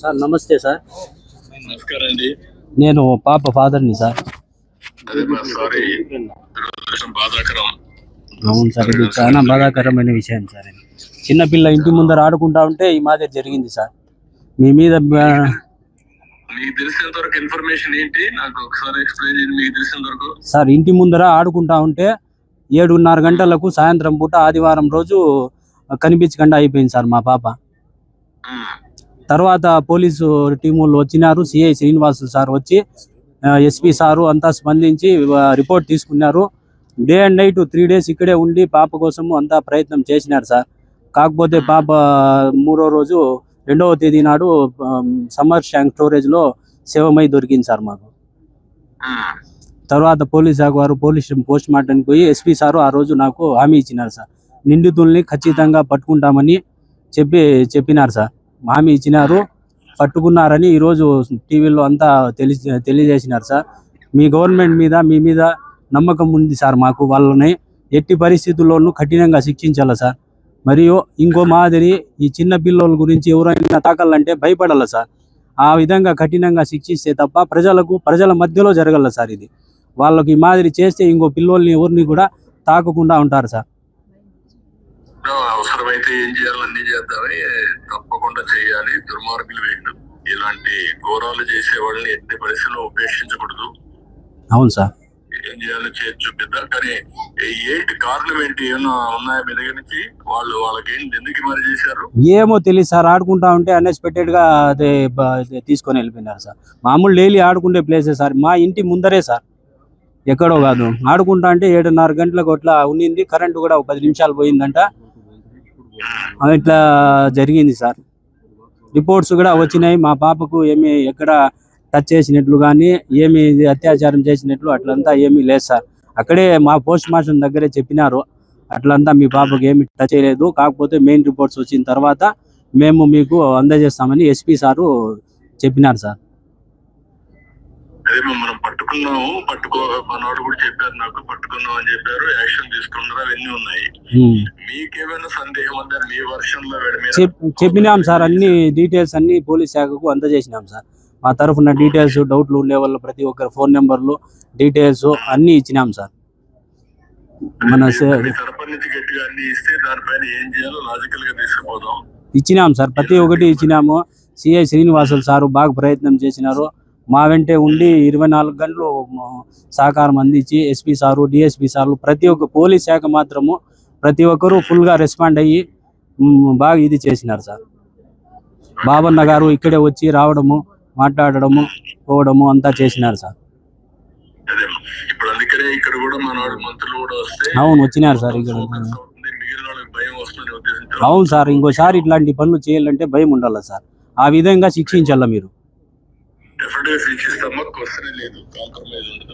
Sir నమస్తే sir. నమస్కారం అండి. నేను పాప ఫాదర్ని సార్. అవును సార్, ఇది చాలా బాధాకరమైన విషయం సార్. చిన్నపిల్ల ఇంటి ముందర ఆడుకుంటా ఉంటే ఈ మాదిరి జరిగింది సార్. మీ మీద సార్ ఇంటి ముందర ఆడుకుంటా ఉంటే 7:30 గంటలకు సాయంత్రం పూట ఆదివారం రోజు కనిపించకుండా అయిపోయింది సార్ మా పాప. తర్వాత పోలీసు టీములు వచ్చినారు, సిఐ శ్రీనివాసు సార్ వచ్చి ఎస్పీ సారు అంతా స్పందించి రిపోర్ట్ తీసుకున్నారు. డే అండ్ నైట్ 3 days ఇక్కడే ఉండి పాప కోసము అంతా ప్రయత్నం చేసినారు సార్. కాకపోతే పాప 3వ రోజు 2వ తేదీ నాడు సమ్మర్ ట్యాంక్ స్టోరేజ్లో శవమై దొరికింది సార్ మాకు. తర్వాత పోలీస్ శాఖ వారు పోస్ట్ మార్టంకి పోయి ఎస్పీ సారు ఆ రోజు నాకు హామీ ఇచ్చినారు సార్. నిందితుల్ని ఖచ్చితంగా పట్టుకుంటామని చెప్పినారు సార్. హామీ ఇచ్చినారు, పట్టుకున్నారని ఈరోజు టీవీలో అంతా తెలియజేసినారు సార్. మీ గవర్నమెంట్ మీద మీ మీద నమ్మకం ఉంది సార్ మాకు. వాళ్ళని ఎట్టి పరిస్థితుల్లోనూ కఠినంగా శిక్షించాలి సార్. మరియు ఇంకో మాదిరి ఈ చిన్న పిల్లల గురించి ఎవరైనా తాకాలంటే భయపడాలి సార్. ఆ విధంగా కఠినంగా శిక్షిస్తే తప్ప ప్రజల మధ్యలో జరగల సార్. ఇది వాళ్ళకి ఈ మాదిరి చేస్తే ఇంకో పిల్లోల్ని ఎవరిని కూడా తాకకుండా ఉంటారు సార్. అవసరమైతే ఏం చేయాలి అన్ని చేద్దామని తప్పకుండా చేయాలి. దుర్మార్గులు వీళ్ళు, ఇలాంటి ఘోరాలు చేసే వాళ్ళని ఎట్టి పరిస్థితుల్లో ఉపేక్షించకూడదు. అవును సార్, ఏం చేయాలో చేసి చూపిద్దాం. కానీ ఏంటి కారణం ఏంటి, ఏమన్నా ఉన్నాయా మీ దగ్గర నుంచి? వాళ్ళకి ఏంటి, ఎందుకు మరి చేశారు ఏమో తెలియదు సార్. ఆడుకుంటా ఉంటే అన్ఎక్స్పెక్టెడ్ గా అదే తీసుకొని వెళ్ళిపోయినారు సార్. మామూలు డైలీ ఆడుకుంటే ప్లేసే సార్, మా ఇంటి ముందరే సార్, ఎక్కడో కాదు. ఆడుకుంటా అంటే 7:30 గంటలకు అట్లా ఉన్నింది. కరెంటు కూడా 10 నిమిషాలు పోయిందంట. ఇట్లా జరిగింది సార్. రిపోర్ట్స్ కూడా వచ్చినాయి. మా పాపకు ఏమి ఎక్కడ టచ్ చేసినట్లు కానీ ఏమి అత్యాచారం చేసినట్లు అట్లంతా ఏమీ లేదు సార్. అక్కడే మా పోస్ట్ మార్టం దగ్గరే చెప్పినారు, అట్లంతా మీ పాపకు ఏమి టచ్ చేయలేదు. కాకపోతే మెయిన్ రిపోర్ట్స్ వచ్చిన తర్వాత మేము మీకు అందజేస్తామని ఎస్పీ సారు చెప్పినారు సార్. అదే మనం పట్టుకున్నాము, మనోడు కూడా చెప్పారు నాకు, పట్టుకున్నాం అని చెప్పారు, యాక్షన్ తీసుకున్నారు, అవన్నీ ఉన్నాయి. మీకేమైనా సందేహం ఉందా? మీ వర్షంలో చెప్పినాం సార్. అన్ని డీటెయిల్స్ అన్ని పోలీస్ శాఖకు అందజేసినాం సార్. మా తరఫున డీటెయిల్స్, డౌట్లు ఉండే వాళ్ళు ప్రతి ఒక్కరి ఫోన్ నెంబర్లు, డీటెయిల్స్ అన్ని ఇచ్చినాం సార్. మన ఇచ్చినాం సార్, ప్రతి ఒక్కటి ఇచ్చినాము. సిఐ శ్రీనివాసులు సారు బాగా ప్రయత్నం చేసినారు. మా వెంటే ఉండి 24 గంటలు సహకారం అందించి ఎస్పీ సారు, డిఎస్పీ సార్లు, ప్రతి ఒక్క పోలీస్ శాఖ మాత్రము ప్రతి ఒక్కరూ ఫుల్గా రెస్పాండ్ అయ్యి బాగా ఇది చేసినారు సార్. బాబన్న గారు ఇక్కడే వచ్చి రావడము, మాట్లాడడము, పోవడము అంతా చేసినారు సార్. అవును, వచ్చినారు సార్ ఇక్కడ. అవును సార్, ఇంకోసారి ఇట్లాంటి పనులు చేయాలంటే భయం ఉండాలి సార్. ఆ విధంగా శిక్షించాల మీరు. డెఫినెట్ గా శిక్షిస్తామా, క్వశ్చన్ లేదు, కాంప్రమైజ్ ఉండదు.